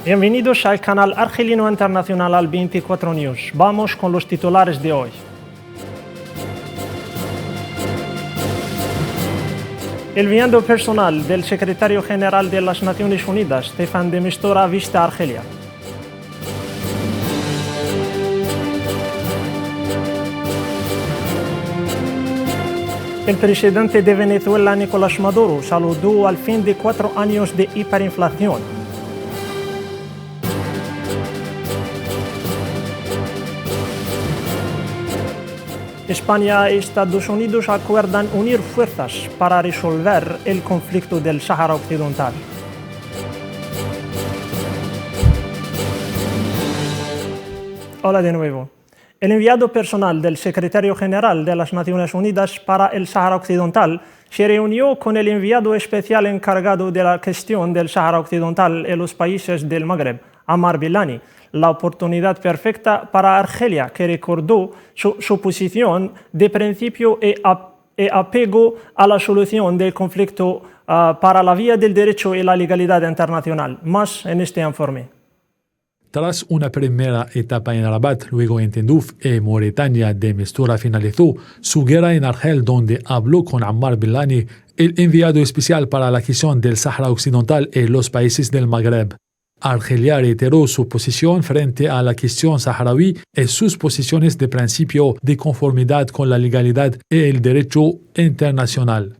Bienvenidos al canal Argelino Internacional al 24 News. Vamos con los titulares de hoy. El enviado personal del secretario general de las Naciones Unidas, Staffan de Mistura, visita Argelia. El presidente de Venezuela, Nicolás Maduro, saludó al fin de 4 años de hiperinflación. España y Estados Unidos acuerdan unir fuerzas para resolver el conflicto del Sáhara Occidental. Hola de nuevo. El enviado personal del secretario general de las Naciones Unidas para el Sáhara Occidental se reunió con el enviado especial encargado de la cuestión del Sáhara Occidental en los países del Magreb, Ammar Bilani, la oportunidad perfecta para Argelia, que recordó su posición de principio y apego a la solución del conflicto para la vía del derecho y la legalidad internacional. Más en este informe. Tras una primera etapa en Rabat, luego en Tinduf y Mauritania, de Mistura finalizó su guerra en Argel, donde habló con Ammar Bilani, el enviado especial para la cuestión del Sáhara Occidental y los países del Magreb. Argelia reiteró su posición frente a la cuestión saharaui y sus posiciones de principio de conformidad con la legalidad y el derecho internacional.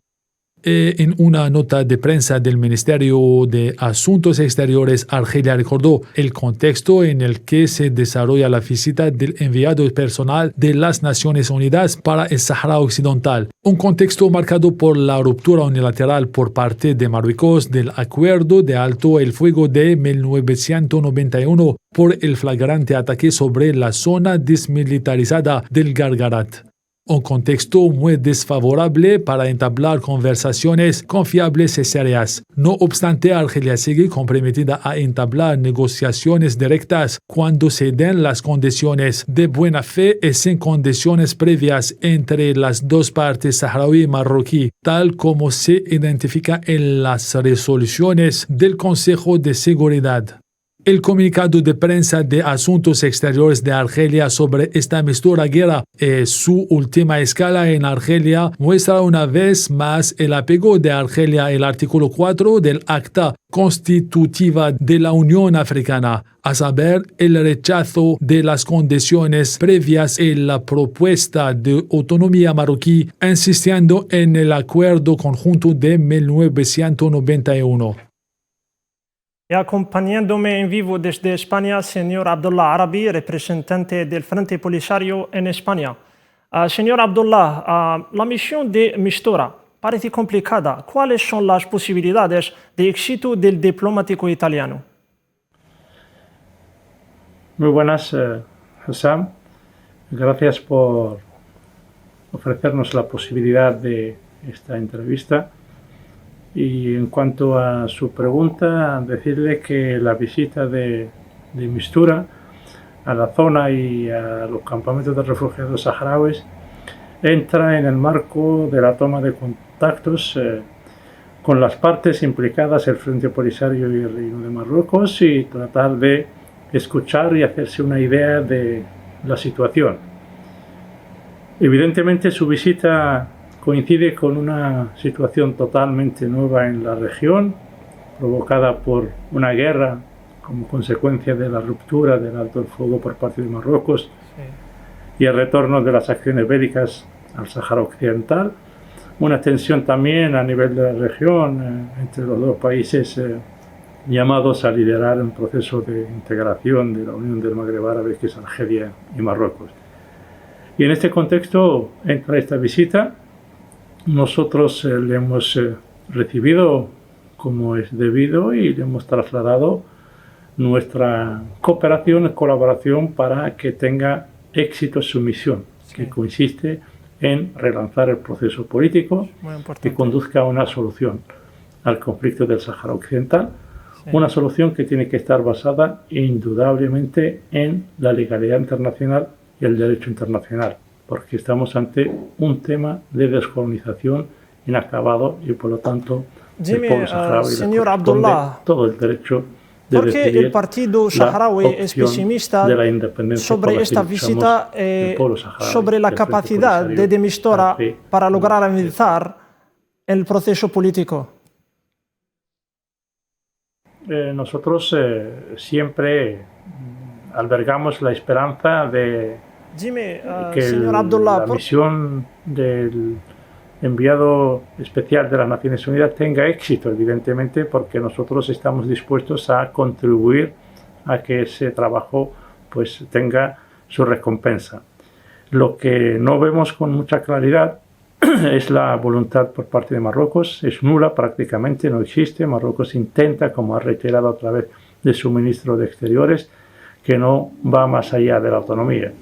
En una nota de prensa del Ministerio de Asuntos Exteriores, Argelia recordó el contexto en el que se desarrolla la visita del enviado personal de las Naciones Unidas para el Sáhara Occidental, un contexto marcado por la ruptura unilateral por parte de Marruecos del Acuerdo de Alto el Fuego de 1991 por el flagrante ataque sobre la zona desmilitarizada del Gargarat. Un contexto muy desfavorable para entablar conversaciones confiables y serias. No obstante, Argelia sigue comprometida a entablar negociaciones directas cuando se den las condiciones de buena fe y sin condiciones previas entre las dos partes saharaui y marroquí, tal como se identifica en las resoluciones del Consejo de Seguridad. El comunicado de prensa de Asuntos Exteriores de Argelia sobre esta mistura guerra y su última escala en Argelia muestra una vez más el apego de Argelia al artículo 4 del Acta Constitutiva de la Unión Africana, a saber, el rechazo de las condiciones previas y la propuesta de autonomía marroquí, insistiendo en el Acuerdo Conjunto de 1991. Y acompañándome en vivo desde España, señor Abdullah Arabi, representante del Frente Polisario en España. Señor Abdullah, la misión de Mistura parece complicada. ¿Cuáles son las posibilidades de éxito del diplomático italiano? Muy buenas, Hassam. Gracias por ofrecernos la posibilidad de esta entrevista. Y en cuanto a su pregunta, decirle que la visita de Mistura a la zona y a los campamentos de refugiados saharauis entra en el marco de la toma de contactos con las partes implicadas, el Frente Polisario y el Reino de Marruecos, y tratar de escuchar y hacerse una idea de la situación. Evidentemente, su visita coincide con una situación totalmente nueva en la región, provocada por una guerra como consecuencia de la ruptura del alto el fuego por parte de Marruecos y el retorno de las acciones bélicas al Sáhara Occidental. Una tensión también a nivel de la región entre los dos países llamados a liderar un proceso de integración de la Unión del Magreb Árabe, que es Argelia y Marruecos. Y en este contexto entra esta visita. Nosotros le hemos recibido como es debido y le hemos trasladado nuestra cooperación y colaboración para que tenga éxito su misión, que consiste en relanzar el proceso político que conduzca a una solución al conflicto del Sáhara Occidental, una solución que tiene que estar basada indudablemente en la legalidad internacional y el derecho internacional, porque estamos ante un tema de descolonización inacabado y por lo tanto Dime, señor Abdullah, todo el derecho de Porque decidir el partido la saharaui es opción pesimista de la independencia por sobre la que esta luchamos visita, el pueblo saharaui, sobre la el Frente capacidad Polisario, de Mistura AP, para lograr avanzar el proceso político. Nosotros siempre albergamos la esperanza de Dime, que señor Abdullah, la misión del enviado especial de las Naciones Unidas tenga éxito, evidentemente, porque nosotros estamos dispuestos a contribuir a que ese trabajo pues tenga su recompensa. Lo que no vemos con mucha claridad es la voluntad por parte de Marruecos, es nula prácticamente, no existe. Marruecos intenta, como ha reiterado a través de su ministro de Exteriores, que no va más allá de la autonomía.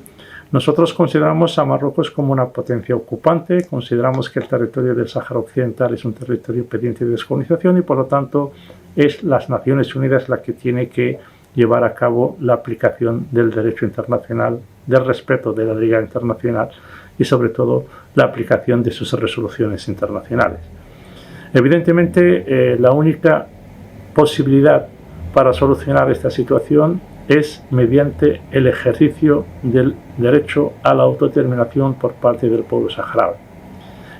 Nosotros consideramos a Marruecos como una potencia ocupante, consideramos que el territorio del Sáhara Occidental es un territorio pendiente de descolonización y por lo tanto es las Naciones Unidas la que tiene que llevar a cabo la aplicación del derecho internacional, del respeto de la Liga Internacional y sobre todo la aplicación de sus resoluciones internacionales. Evidentemente la única posibilidad para solucionar esta situación es mediante el ejercicio del derecho a la autodeterminación por parte del pueblo saharaui.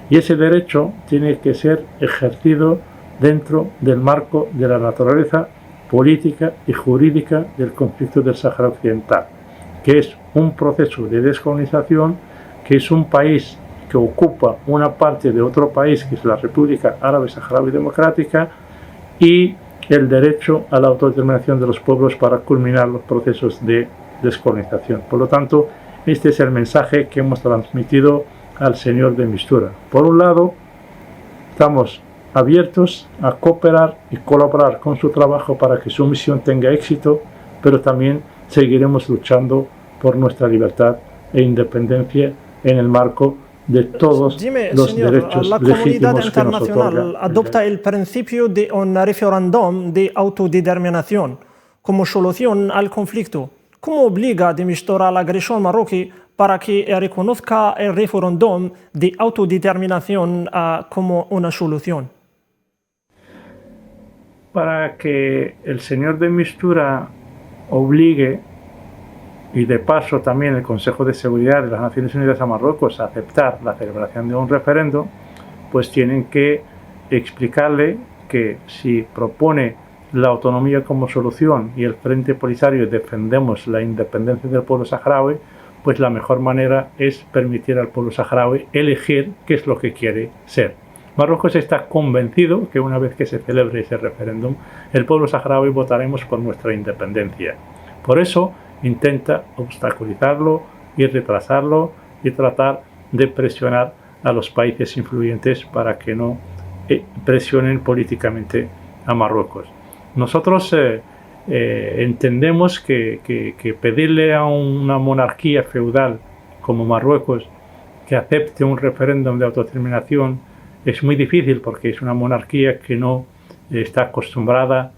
Y ese derecho tiene que ser ejercido dentro del marco de la naturaleza política y jurídica del conflicto del Sáhara Occidental, que es un proceso de descolonización, que es un país que ocupa una parte de otro país, que es la República Árabe Saharaui Democrática, y el derecho a la autodeterminación de los pueblos para culminar los procesos de descolonización. Por lo tanto, este es el mensaje que hemos transmitido al señor de Mistura. Por un lado, estamos abiertos a cooperar y colaborar con su trabajo para que su misión tenga éxito, pero también seguiremos luchando por nuestra libertad e independencia en el marco de todos los señor, derechos la comunidad legítimos que nos internacional otorga adopta el principio de un referéndum de autodeterminación como solución al conflicto. ¿Cómo obliga de Mistura a la agresión marroquí para que reconozca el referéndum de autodeterminación como una solución? Para que el señor de Mistura obligue, y de paso también el Consejo de Seguridad de las Naciones Unidas a Marruecos a aceptar la celebración de un referéndum, pues tienen que explicarle que si propone la autonomía como solución y el Frente Polisario defendemos la independencia del pueblo saharaui, pues la mejor manera es permitir al pueblo saharaui elegir qué es lo que quiere ser. Marruecos está convencido que una vez que se celebre ese referéndum, el pueblo saharaui votaremos por nuestra independencia. Por eso intenta obstaculizarlo y retrasarlo y tratar de presionar a los países influyentes para que no presionen políticamente a Marruecos. Nosotros entendemos que pedirle a una monarquía feudal como Marruecos que acepte un referéndum de autodeterminación es muy difícil porque es una monarquía que no está acostumbrada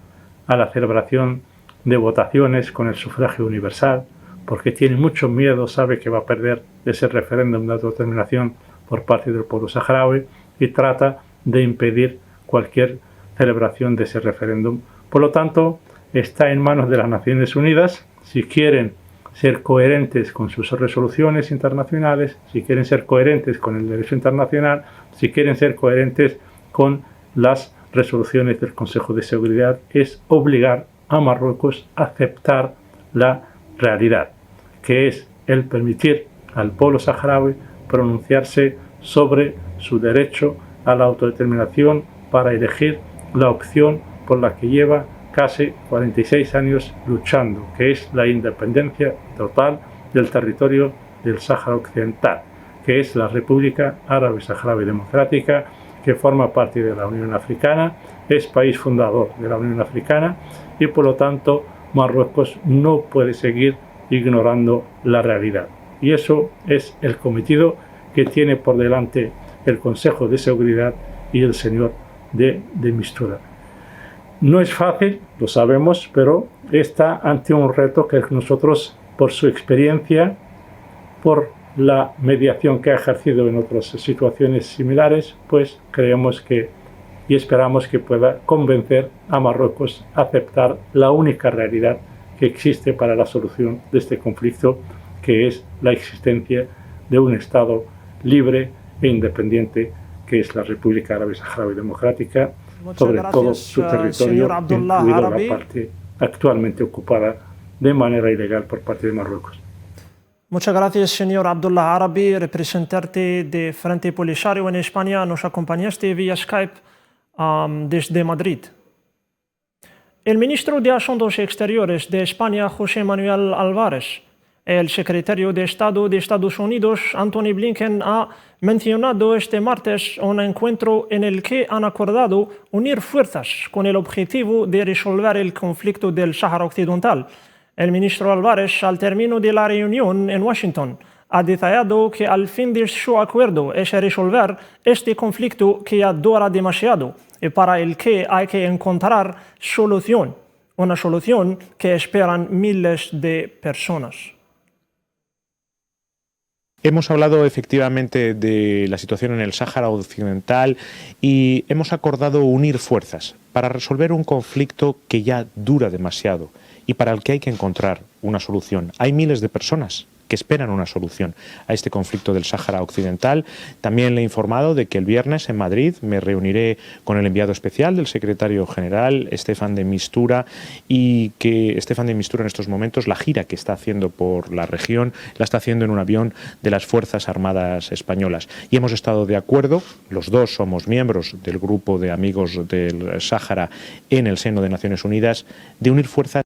a la celebración de votaciones con el sufragio universal, porque tiene mucho miedo, sabe que va a perder ese referéndum de autodeterminación por parte del pueblo saharaui y trata de impedir cualquier celebración de ese referéndum. Por lo tanto, está en manos de las Naciones Unidas si quieren ser coherentes con sus resoluciones internacionales, si quieren ser coherentes con el derecho internacional, si quieren ser coherentes con las resoluciones del Consejo de Seguridad, es obligar a Marruecos a aceptar la realidad, que es el permitir al pueblo saharaui pronunciarse sobre su derecho a la autodeterminación para elegir la opción por la que lleva casi 46 años luchando, que es la independencia total del territorio del Sáhara Occidental, que es la República Árabe Saharaui Democrática, que forma parte de la Unión Africana, es país fundador de la Unión Africana y por lo tanto Marruecos no puede seguir ignorando la realidad. Y eso es el cometido que tiene por delante el Consejo de Seguridad y el señor de Mistura. No es fácil, lo sabemos, pero está ante un reto que nosotros, por su experiencia, por la mediación que ha ejercido en otras situaciones similares, pues creemos que y esperamos que pueda convencer a Marruecos a aceptar la única realidad que existe para la solución de este conflicto, que es la existencia de un Estado libre e independiente, que es la República Árabe Saharaui Democrática, sobre todo su territorio, incluida la parte actualmente ocupada de manera ilegal por parte de Marruecos. Muchas gracias, señor Abdullah Arabi, representante de Frente Polisario en España. Nos acompañaste vía Skype desde Madrid. El ministro de Asuntos Exteriores de España, José Manuel Álvarez, el secretario de Estado de Estados Unidos, Antony Blinken, ha mencionado este martes un encuentro en el que han acordado unir fuerzas con el objetivo de resolver el conflicto del Sáhara Occidental. El ministro Álvarez, al término de la reunión en Washington, ha detallado que al fin de su acuerdo es resolver este conflicto que ya dura demasiado y para el que hay que encontrar solución, una solución que esperan miles de personas. Hemos hablado efectivamente de la situación en el Sáhara Occidental y hemos acordado unir fuerzas para resolver un conflicto que ya dura demasiado y para el que hay que encontrar una solución. Hay miles de personas que esperan una solución a este conflicto del Sáhara Occidental. También le he informado de que el viernes en Madrid me reuniré con el enviado especial del secretario general, Stefan de Mistura, y que Stefan de Mistura en estos momentos, la gira que está haciendo por la región, la está haciendo en un avión de las Fuerzas Armadas Españolas. Y hemos estado de acuerdo, los dos somos miembros del grupo de amigos del Sáhara en el seno de Naciones Unidas, de unir fuerzas.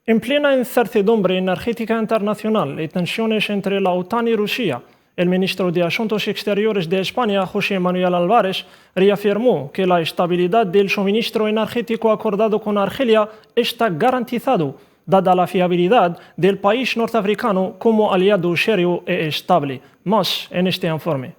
En plena incertidumbre energética internacional y tensiones entre la OTAN y Rusia, el ministro de Asuntos Exteriores de España, José Manuel Álvarez, reafirmó que la estabilidad del suministro energético acordado con Argelia está garantizado, dada la fiabilidad del país norteafricano como aliado serio e estable. Más en este informe.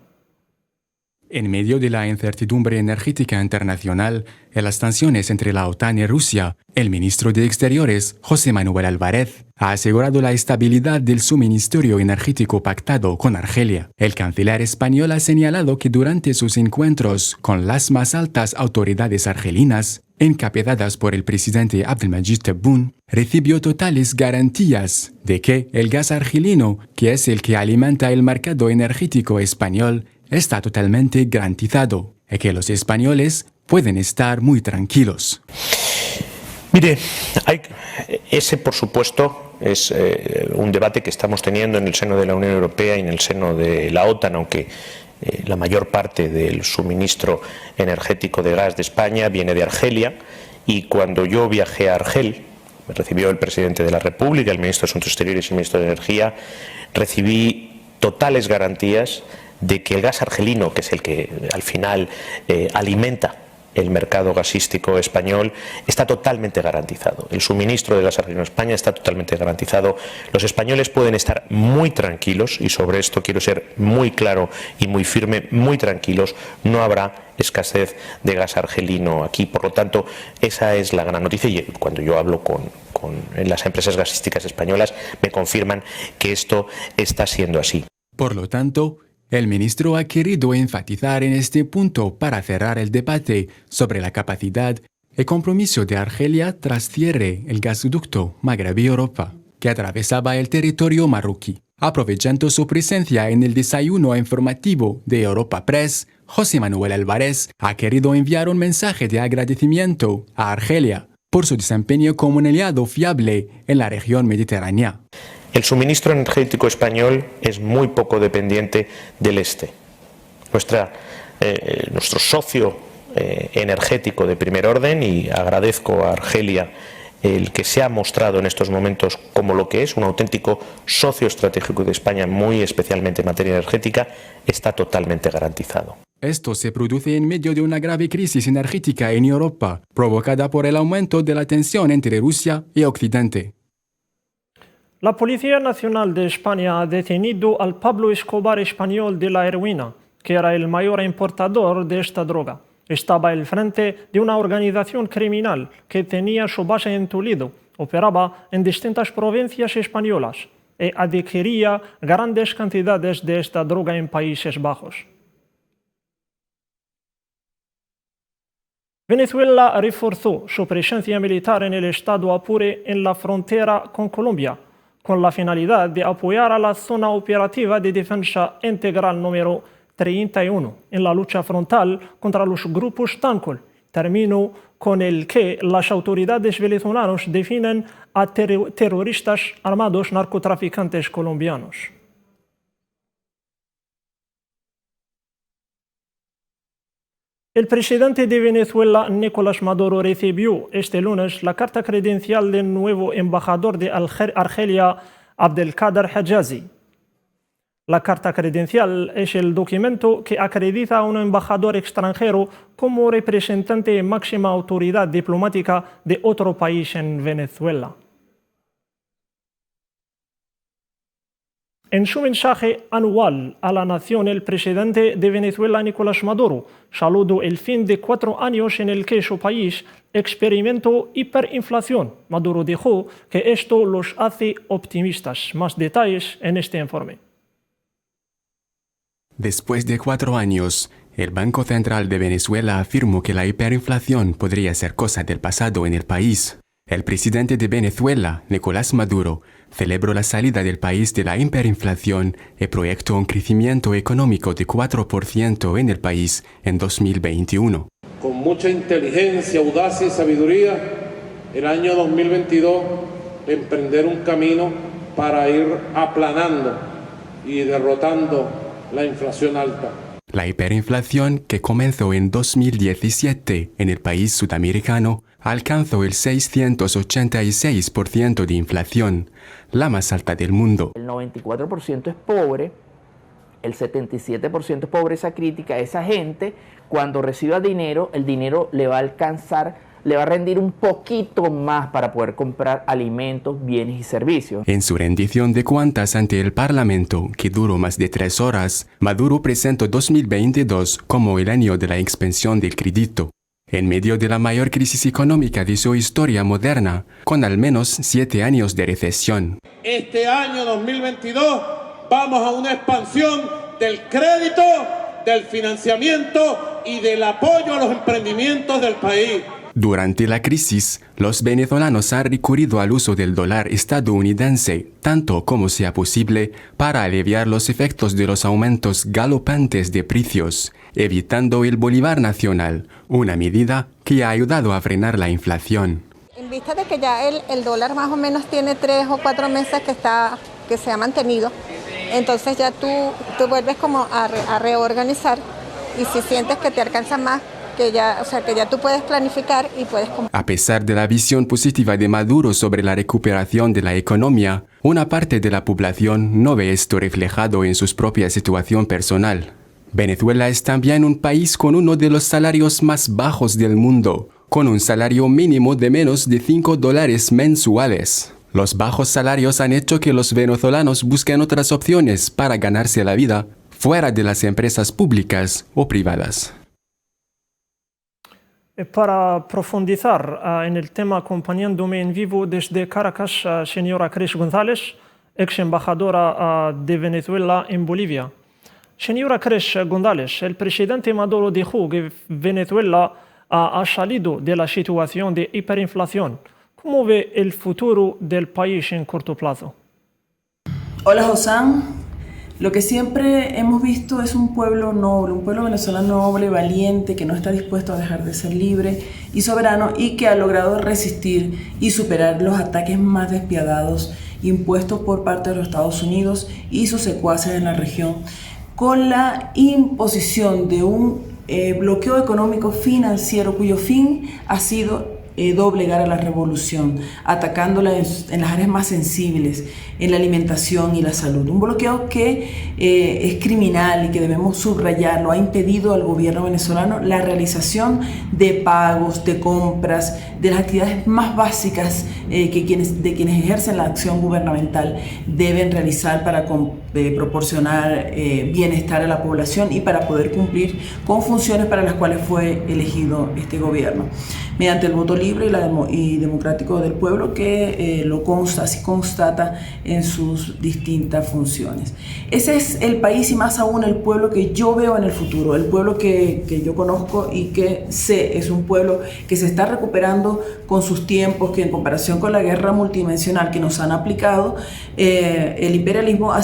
En medio de la incertidumbre energética internacional y las tensiones entre la OTAN y Rusia, el ministro de Exteriores, José Manuel Álvarez, ha asegurado la estabilidad del suministro energético pactado con Argelia. El canciller español ha señalado que durante sus encuentros con las más altas autoridades argelinas, encabezadas por el presidente Abdelmadjid Tebboune, recibió totales garantías de que el gas argelino, que es el que alimenta el mercado energético español, está totalmente garantizado y que los españoles pueden estar muy tranquilos. Mire, ese por supuesto es un debate que estamos teniendo en el seno de la Unión Europea y en el seno de la OTAN, aunque la mayor parte del suministro energético de gas de España viene de Argelia, y cuando yo viajé a Argel, me recibió el presidente de la República, el ministro de Asuntos Exteriores y el ministro de Energía, recibí totales garantías de que el gas argelino, que es el que al final alimenta el mercado gasístico español, está totalmente garantizado. El suministro de gas argelino a España está totalmente garantizado. Los españoles pueden estar muy tranquilos, y sobre esto quiero ser muy claro y muy firme, muy tranquilos. No habrá escasez de gas argelino aquí. Por lo tanto, esa es la gran noticia, y cuando yo hablo con las empresas gasísticas españolas me confirman que esto está siendo así. Por lo tanto, el ministro ha querido enfatizar en este punto para cerrar el debate sobre la capacidad y compromiso de Argelia tras cierre el gasoducto Maghrebí-Europa, que atravesaba el territorio marroquí. Aprovechando su presencia en el desayuno informativo de Europa Press, José Manuel Álvarez ha querido enviar un mensaje de agradecimiento a Argelia por su desempeño como un aliado fiable en la región mediterránea. El suministro energético español es muy poco dependiente del este. Nuestro socio energético de primer orden, y agradezco a Argelia el que se ha mostrado en estos momentos como lo que es un auténtico socio estratégico de España, muy especialmente en materia energética, está totalmente garantizado. Esto se produce en medio de una grave crisis energética en Europa, provocada por el aumento de la tensión entre Rusia y Occidente. La Policía Nacional de España ha detenido al Pablo Escobar español de la heroína, que era el mayor importador de esta droga. Estaba al frente de una organización criminal que tenía su base en Toledo, operaba en distintas provincias españolas y adquiría grandes cantidades de esta droga en Países Bajos. Venezuela reforzó su presencia militar en el estado Apure en la frontera con Colombia, con la finalidad de apoyar a la zona operativa de defensa integral número 31 en la lucha frontal contra los grupos Tancol, término con el que las autoridades venezolanas definen a terroristas armados narcotraficantes colombianos. El presidente de Venezuela, Nicolás Maduro, recibió este lunes la carta credencial del nuevo embajador de Argelia, Abdelkader Hejazi. La carta credencial es el documento que acredita a un embajador extranjero como representante y máxima autoridad diplomática de otro país en Venezuela. En su mensaje anual a la nación, el presidente de Venezuela, Nicolás Maduro, saludó el fin de 4 años en el que su país experimentó hiperinflación. Maduro dijo que esto los hace optimistas. Más detalles en este informe. Después de 4 años, el Banco Central de Venezuela afirmó que la hiperinflación podría ser cosa del pasado en el país. El presidente de Venezuela, Nicolás Maduro, celebró la salida del país de la hiperinflación y proyectó un crecimiento económico de 4% en el país en 2021. Con mucha inteligencia, audacia y sabiduría, el año 2022 emprender un camino para ir aplanando y derrotando la inflación alta. La hiperinflación, que comenzó en 2017 en el país sudamericano, alcanzó el 686% de inflación, la más alta del mundo. El 94% es pobre, el 77% es pobreza crítica. Esa gente, cuando reciba dinero, el dinero le va a alcanzar, le va a rendir un poquito más para poder comprar alimentos, bienes y servicios. En su rendición de cuentas ante el Parlamento, que duró más de 3 horas, Maduro presentó 2022 como el año de la expansión del crédito. En medio de la mayor crisis económica de su historia moderna, con al menos 7 años de recesión. Este año 2022 vamos a una expansión del crédito, del financiamiento y del apoyo a los emprendimientos del país. Durante la crisis, los venezolanos han recurrido al uso del dólar estadounidense, tanto como sea posible, para aliviar los efectos de los aumentos galopantes de precios, evitando el bolívar nacional, una medida que ha ayudado a frenar la inflación. En vista de que ya el dólar más o menos tiene 3 o 4 meses que se ha mantenido, entonces ya tú vuelves como a reorganizar, y si sientes que te alcanza más, que ya tú puedes planificar y puedes comprar. A pesar de la visión positiva de Maduro sobre la recuperación de la economía, una parte de la población no ve esto reflejado en su propia situación personal. Venezuela es también un país con uno de los salarios más bajos del mundo, con un salario mínimo de menos de $5 mensuales. Los bajos salarios han hecho que los venezolanos busquen otras opciones para ganarse la vida fuera de las empresas públicas o privadas. Para profundizar en el tema, acompañándome en vivo desde Caracas, señora Cris González, ex embajadora de Venezuela en Bolivia. Señora Cris González, el presidente Maduro dijo que Venezuela ha salido de la situación de hiperinflación. ¿Cómo ve el futuro del país en corto plazo? Hola, Josán. Lo que siempre hemos visto es un pueblo noble, un pueblo venezolano noble, valiente, que no está dispuesto a dejar de ser libre y soberano, y que ha logrado resistir y superar los ataques más despiadados impuestos por parte de los Estados Unidos y sus secuaces en la región, con la imposición de un bloqueo económico financiero cuyo fin ha sido doblegar a la revolución, atacándola en las áreas más sensibles, en la alimentación y la salud. Un bloqueo que es criminal y que debemos subrayarlo. Ha impedido al gobierno venezolano la realización de pagos, de compras, de las actividades más básicas de quienes ejercen la acción gubernamental deben realizar para proporcionar bienestar a la población y para poder cumplir con funciones para las cuales fue elegido este gobierno. mediante el voto libre y democrático del pueblo que así constata en sus distintas funciones. Ese es el país y más aún el pueblo que yo veo en el futuro, el pueblo que yo conozco y que sé es un pueblo que se está recuperando con sus tiempos, que en comparación con la guerra multidimensional que nos han aplicado, el imperialismo ha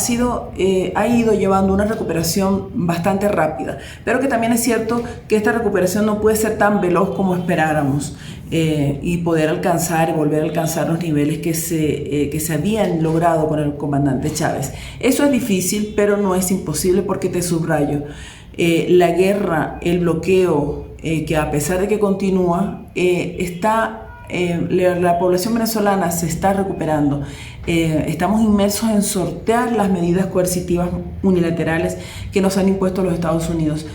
ido llevando una recuperación bastante rápida, pero que también es cierto que esta recuperación no puede ser tan veloz como esperáramos y poder volver a alcanzar los niveles que se habían logrado con el comandante Chávez. Eso es difícil, pero no es imposible porque te subrayo, la guerra, el bloqueo, que a pesar de que continúa, la población venezolana se está recuperando. Estamos inmersos en sortear las medidas coercitivas unilaterales que nos han impuesto los Estados Unidos.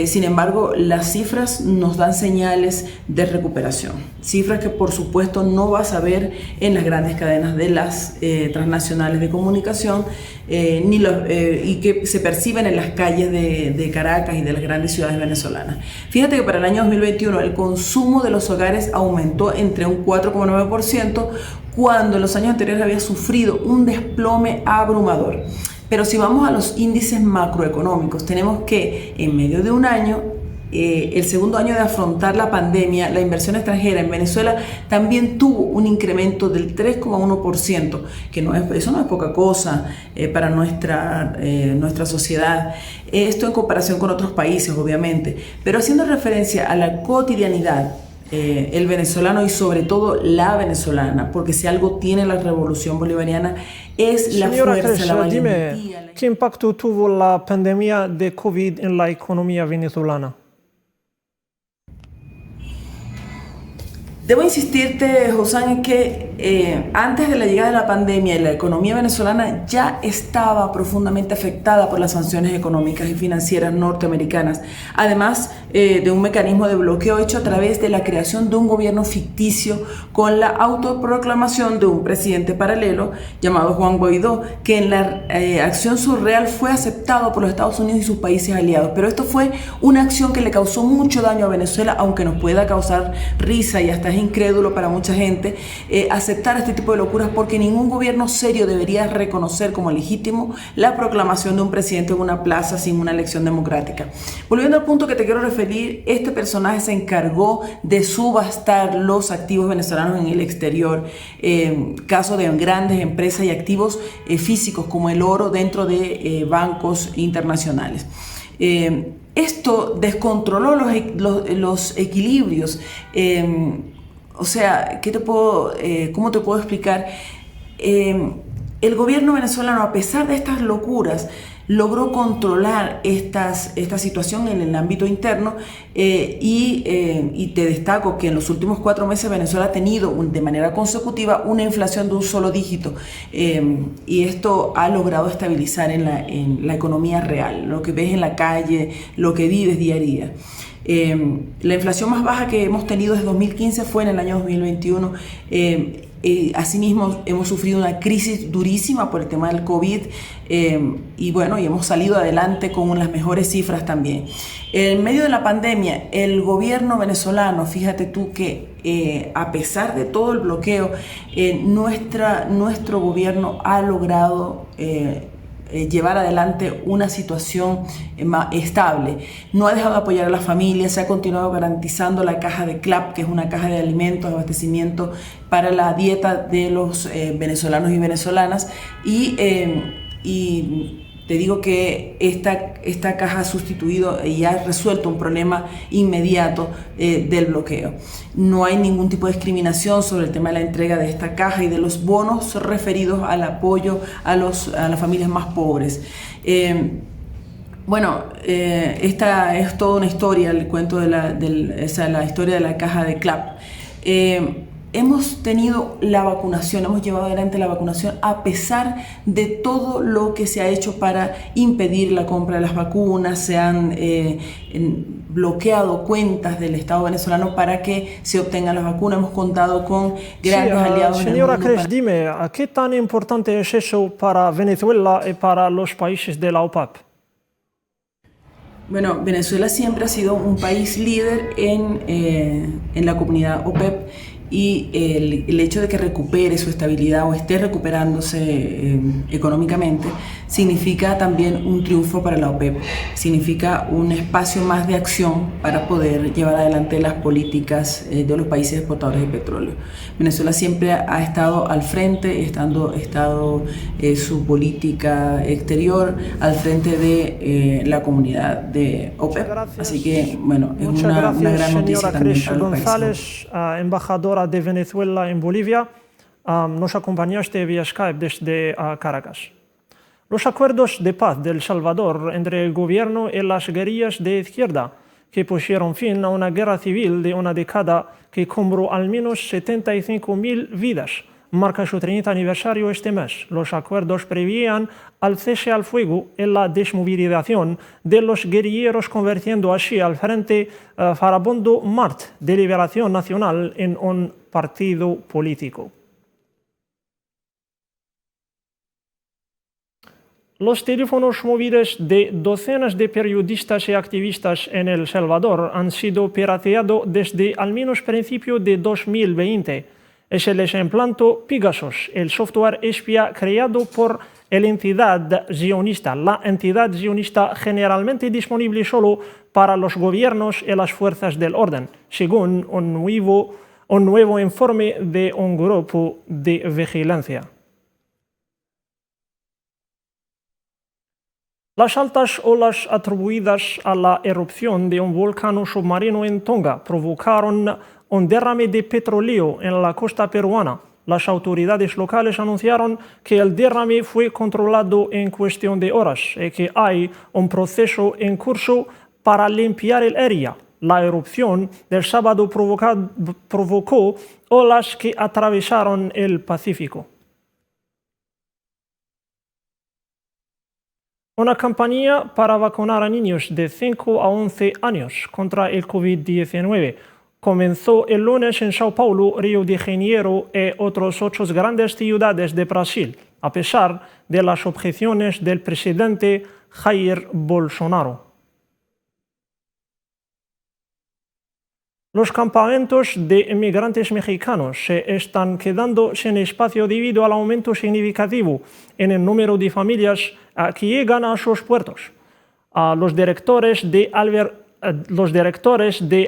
Sin embargo, las cifras nos dan señales de recuperación. Cifras que por supuesto no vas a ver en las grandes cadenas de las transnacionales de comunicación y que se perciben en las calles de Caracas y de las grandes ciudades venezolanas. Fíjate que para el año 2021 el consumo de los hogares aumentó entre un 4,9%, cuando en los años anteriores había sufrido un desplome abrumador. Pero si vamos a los índices macroeconómicos, tenemos que en medio de un año, el segundo año de afrontar la pandemia, la inversión extranjera en Venezuela también tuvo un incremento del 3,1%, que eso no es poca cosa para nuestra sociedad. Esto en comparación con otros países, obviamente, pero haciendo referencia a la cotidianidad, el venezolano y sobre todo la venezolana, porque si algo tiene la revolución bolivariana es la fuerza, la valentía. Dime, ¿qué impacto tuvo la pandemia de COVID en la economía venezolana? Debo insistirte, Josán, en que antes de la llegada de la pandemia la economía venezolana ya estaba profundamente afectada por las sanciones económicas y financieras norteamericanas, además de un mecanismo de bloqueo hecho a través de la creación de un gobierno ficticio con la autoproclamación de un presidente paralelo llamado Juan Guaidó, que en la acción surreal fue aceptado por los Estados Unidos y sus países aliados. Pero esto fue una acción que le causó mucho daño a Venezuela, aunque nos pueda causar risa y hasta es incrédulo para mucha gente aceptar este tipo de locuras, porque ningún gobierno serio debería reconocer como legítimo la proclamación de un presidente en una plaza sin una elección democrática. Volviendo al punto que te quiero referir, este personaje se encargó de subastar los activos venezolanos en el exterior, caso de grandes empresas y activos físicos como el oro dentro de bancos internacionales. Esto descontroló los equilibrios. O sea, ¿cómo te puedo explicar? El gobierno venezolano, a pesar de estas locuras, logró controlar esta situación en el ámbito interno y te destaco que en los últimos 4 meses Venezuela ha tenido de manera consecutiva una inflación de un solo dígito y esto ha logrado estabilizar en la economía real, lo que ves en la calle, lo que vives día a día. La inflación más baja que hemos tenido desde 2015 fue en el año 2021. Asimismo, hemos sufrido una crisis durísima por el tema del COVID y hemos salido adelante con las mejores cifras también. En medio de la pandemia, el gobierno venezolano, fíjate tú que a pesar de todo el bloqueo, nuestro gobierno ha logrado llevar adelante una situación estable. No ha dejado de apoyar a las familias, se ha continuado garantizando la caja de CLAP, que es una caja de alimentos, de abastecimiento para la dieta de los venezolanos y venezolanas, y te digo que esta caja ha sustituido y ha resuelto un problema inmediato del bloqueo. No hay ningún tipo de discriminación sobre el tema de la entrega de esta caja y de los bonos referidos al apoyo a las familias más pobres. Esta es toda una historia, el cuento de la historia de la caja de CLAP. Hemos tenido la vacunación, hemos llevado adelante la vacunación a pesar de todo lo que se ha hecho para impedir la compra de las vacunas. Se han bloqueado cuentas del Estado venezolano para que se obtengan las vacunas. Hemos contado con grandes aliados. Señora Kresh, dime, ¿qué tan importante es eso para Venezuela y para los países de la OPAP? Bueno, Venezuela siempre ha sido un país líder en la comunidad OPEP y el hecho de que recupere su estabilidad o esté recuperándose económicamente significa también un triunfo para la OPEP, significa un espacio más de acción para poder llevar adelante las políticas de los países exportadores de petróleo. Venezuela siempre ha estado al frente, estado su política exterior al frente de la comunidad de OPEP, así que bueno, es una gran noticia también para los países. Embajadora de Venezuela en Bolivia, nos acompañaste vía Skype desde Caracas. Los acuerdos de paz de El Salvador entre el gobierno y las guerrillas de izquierda, que pusieron fin a una guerra civil de una década que cobró al menos 75.000 vidas, marca su 30 aniversario este mes. Los acuerdos prevían al cese al fuego y la desmovilización de los guerrilleros, convirtiendo así al Frente Farabundo MART de Liberación Nacional en un partido político. Los teléfonos móviles de docenas de periodistas y activistas en El Salvador han sido pirateados desde al menos principios de 2020. Se les implantó Pegasus, el software espía creado por la entidad sionista generalmente disponible solo para los gobiernos y las fuerzas del orden, según un nuevo informe de un grupo de vigilancia. Las altas olas atribuidas a la erupción de un volcán submarino en Tonga provocaron un derrame de petróleo en la costa peruana. Las autoridades locales anunciaron que el derrame fue controlado en cuestión de horas y que hay un proceso en curso para limpiar el área. La erupción del sábado provocó olas que atravesaron el Pacífico. Una campaña para vacunar a niños de 5 a 11 años contra el COVID-19 comenzó el lunes en São Paulo, Río de Janeiro y otras 8 grandes ciudades de Brasil, a pesar de las objeciones del presidente Jair Bolsonaro. Los campamentos de inmigrantes mexicanos se están quedando sin espacio debido al aumento significativo en el número de familias que llegan a sus puertos. Los directores de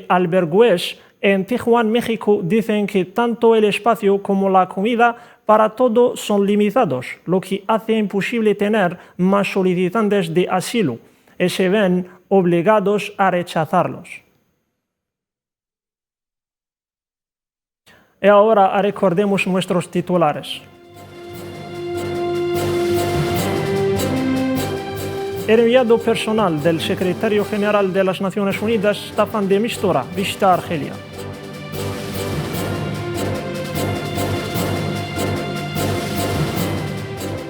albergues en Tijuana, México, dicen que tanto el espacio como la comida para todos son limitados, lo que hace imposible tener más solicitantes de asilo y se ven obligados a rechazarlos. Y ahora recordemos nuestros titulares. El enviado personal del secretario general de las Naciones Unidas, Staffan de Mistura, visita Argelia.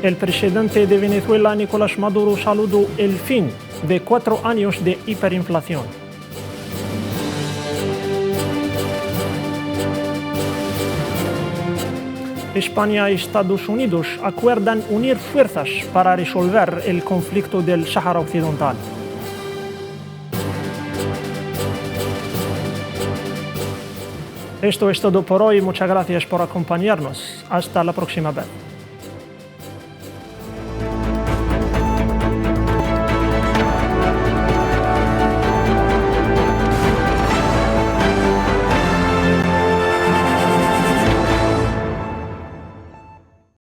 El presidente de Venezuela, Nicolás Maduro, saludó el fin de 4 años de hiperinflación. España y Estados Unidos acuerdan unir fuerzas para resolver el conflicto del Sáhara Occidental. Esto es todo por hoy. Muchas gracias por acompañarnos. Hasta la próxima vez.